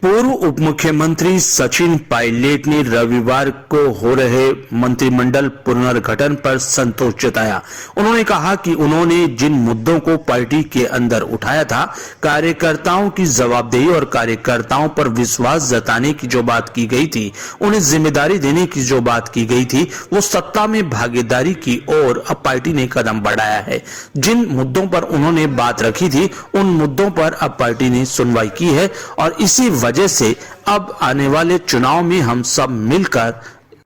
पूर्व उप मुख्यमंत्री सचिन पायलट ने रविवार को हो रहे मंत्रिमंडल पुनर्गठन पर संतोष जताया। उन्होंने कहा कि उन्होंने जिन मुद्दों को पार्टी के अंदर उठाया था, कार्यकर्ताओं की जवाबदेही और कार्यकर्ताओं पर विश्वास जताने की जो बात की गई थी, उन्हें जिम्मेदारी देने की जो बात की गई थी, वो सत्ता में भागीदारी की ओर अब पार्टी ने कदम बढ़ाया है। जिन मुद्दों पर उन्होंने बात रखी थी, उन मुद्दों पर अब पार्टी ने सुनवाई की है और इसी वजह से अब आने वाले चुनाव में हम सब मिलकर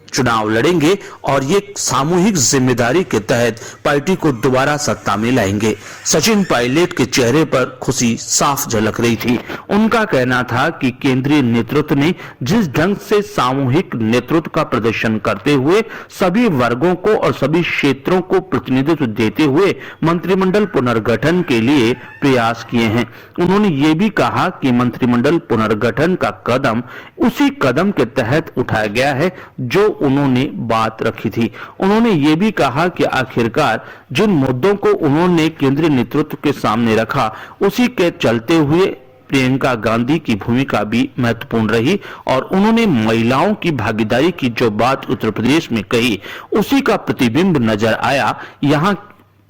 चुनाव लड़ेंगे और ये सामूहिक जिम्मेदारी के तहत पार्टी को दोबारा सत्ता में लाएंगे। सचिन पायलट के चेहरे पर खुशी साफ झलक रही थी। उनका कहना था कि केंद्रीय नेतृत्व ने जिस ढंग से सामूहिक नेतृत्व का प्रदर्शन करते हुए सभी वर्गों को और सभी क्षेत्रों को प्रतिनिधित्व देते हुए मंत्रिमंडल पुनर्गठन के लिए प्रयास किए हैं। उन्होंने ये भी कहा कि मंत्रिमंडल पुनर्गठन का कदम उसी कदम के तहत उठाया गया है जो उन्होंने बात रखी थी। उन्होंने ये भी कहा कि आखिरकार जिन मुद्दों को उन्होंने केंद्रीय नेतृत्व के सामने रखा, उसी के चलते हुए प्रियंका गांधी की भूमिका भी महत्वपूर्ण रही और उन्होंने महिलाओं की भागीदारी की जो बात उत्तर प्रदेश में कही, उसी का प्रतिबिंब नजर आया यहाँ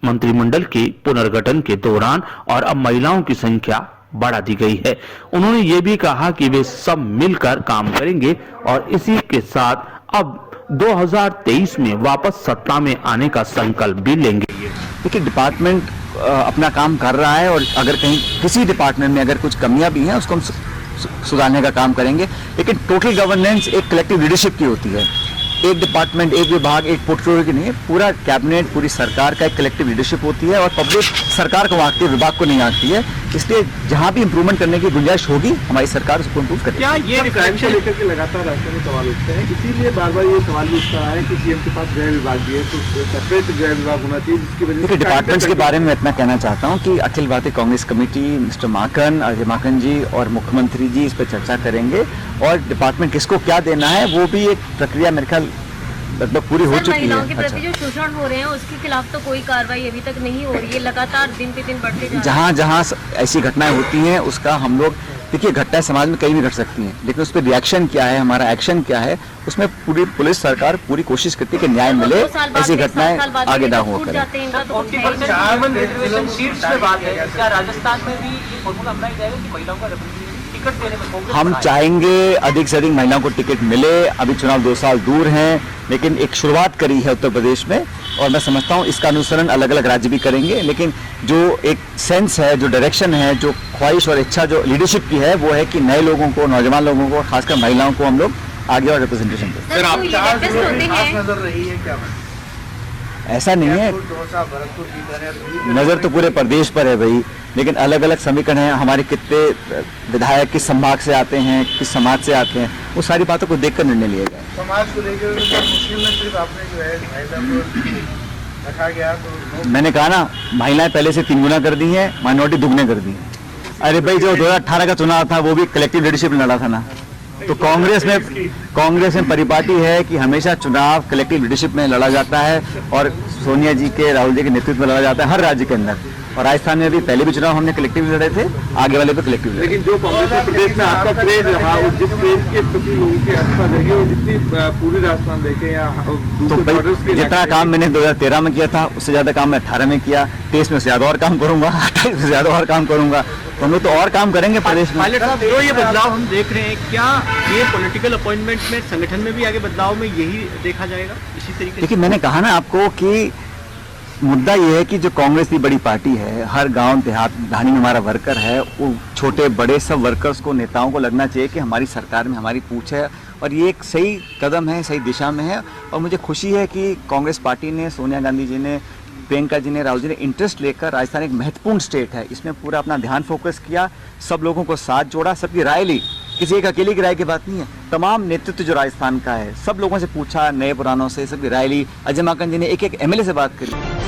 मंत्रिमंडल के पुनर्गठन के दौरान और अब महिलाओं की संख्या बढ़ा दी गई है। उन्होंने ये भी कहा कि वे सब मिलकर काम करेंगे और इसी के साथ अब 2023 में वापस सत्ता में आने का संकल्प भी लेंगे। देखिए, डिपार्टमेंट अपना काम कर रहा है और अगर कहीं किसी डिपार्टमेंट में अगर कुछ कमियां भी हैं उसको हम सुधारने का काम करेंगे, लेकिन टोटल गवर्नेंस एक कलेक्टिव लीडरशिप की होती है। एक डिपार्टमेंट, एक विभाग, एक पोर्टफोलियो की नहीं है, पूरा कैबिनेट, पूरी सरकार का एक कलेक्टिव लीडरशिप होती है और पब्लिक सरकार को आंकती है, विभाग को नहीं आंकती है। इसलिए जहां भी इंप्रूवमेंट करने की गुंजाइश होगी हमारी सरकार उसको इंप्रूव करेगी। क्या ये क्राइम को लेकर के लगातार राष्ट्र में सवाल उठते हैं, इसीलिए बार बार ये सवाल भी उठता है कि सीएम के पास गृह विभाग भी है, तो सेपरेट गृह विभाग होना चाहिए, जिसकी वजह से डिपार्टमेंट्स के बारे में इतना कहना चाहता हूँ कि अखिल भारतीय कांग्रेस कमेटी, मिस्टर माकन, अजय माकन जी और मुख्यमंत्री जी इस पर चर्चा करेंगे और डिपार्टमेंट किसको क्या देना है वो भी एक प्रक्रिया मेरे ख्याल लगभग पूरी हो चुकी है। महिलाओं के प्रति जो शोषण हो रहे हैं उसके खिलाफ तो कोई कार्रवाई अभी तक नहीं हो रही है, लगातार दिन पे दिन बढ़ते जा रहे हैं। जहाँ जहाँ ऐसी घटनाएं होती हैं उसका हम लोग, देखिए घटनाएं समाज में कहीं भी घट सकती हैं, लेकिन उस पर रिएक्शन क्या है, हमारा एक्शन क्या है, उसमें पूरी पुलिस सरकार पूरी कोशिश करती है कि न्याय मिले, ऐसी घटनाएं आगे ना हो करें। हम चाहेंगे अधिक से अधिक महिलाओं को टिकट मिले। अभी चुनाव 2 साल दूर हैं, लेकिन एक शुरुआत करी है उत्तर प्रदेश में और मैं समझता हूँ इसका अनुसरण अलग अलग राज्य भी करेंगे, लेकिन जो एक सेंस है, जो डायरेक्शन है, जो ख्वाहिश और इच्छा जो लीडरशिप की है वो है कि नए लोगों को, नौजवान लोगों को, खासकर महिलाओं को हम लोग आगे और रिप्रेजेंटेशन दें। ऐसा नहीं है, नजर तो पूरे प्रदेश पर है भाई, लेकिन अलग अलग समीकरण हैं। हमारे कितने विधायक किस संभाग से आते हैं, किस समाज से आते हैं, वो सारी बातों को देखकर निर्णय लिए गए। समाज को लेकर मुस्लिम में सिर्फ आपने जो है महिला को रखा गया, तो मैंने कहा ना, महिलाएं पहले से 3 गुना कर दी हैं, माइनॉरिटी दुगने कर दी हैं। अरे भाई, जो 2018 का चुनाव था वो भी कलेक्टिव लीडरशिप लड़ा था ना, तो कांग्रेस में परिपाटी है कि हमेशा चुनाव कलेक्टिव लीडरशिप में लड़ा जाता है और सोनिया जी के, राहुल जी के नेतृत्व में लड़ा जाता है हर राज्य के अंदर। और राजस्थान में भी पहले भी चुनाव हमने कलेक्टिव लड़े थे, आगे वाले पे कलेक्टिव लड़े। लेकिन जो कांग्रेस प्रदेश में आपका क्रेज रहा, जिस क्रेज के प्रति लोगों की आस्था देखे, वो जितनी पूरी राजस्थान देखे या तो जितना काम मैंने 2013 में किया था उससे ज्यादा काम मैं 18 में किया, 23 में ज्यादा और काम करूंगा, 28 में ज्यादा और काम करूंगा, तो हम लोग तो और काम करेंगे प्रदेश में। पायलट साहब, जो ये बदलाव हम देख रहे हैं, क्या ये पॉलिटिकल अपॉइंटमेंट में, संगठन में भी आगे बदलाव में यही देखा जाएगा इसी तरीके से? देखिए, मैंने कहा ना आपको कि मुद्दा ये है कि जो कांग्रेस की बड़ी पार्टी है, हर गांव देहात धानी में हमारा वर्कर है, वो छोटे बड़े सब वर्कर्स को, नेताओं को लगना चाहिए कि हमारी सरकार में हमारी पूछ है और ये एक सही कदम है, सही दिशा में है। और मुझे खुशी है कि कांग्रेस पार्टी ने, सोनिया गांधी जी ने, प्रियंका जी ने, राहुल जी ने इंटरेस्ट लेकर, राजस्थान एक महत्वपूर्ण स्टेट है, इसमें पूरा अपना ध्यान फोकस किया, सब लोगों को साथ जोड़ा, सबकी राय ली। किसी एक अकेले की राय की बात नहीं है, तमाम नेतृत्व जो राजस्थान का है सब लोगों से पूछा, नए पुरानों से सबकी राय ली। अजय माकन जी ने एक एक MLA से बात करी।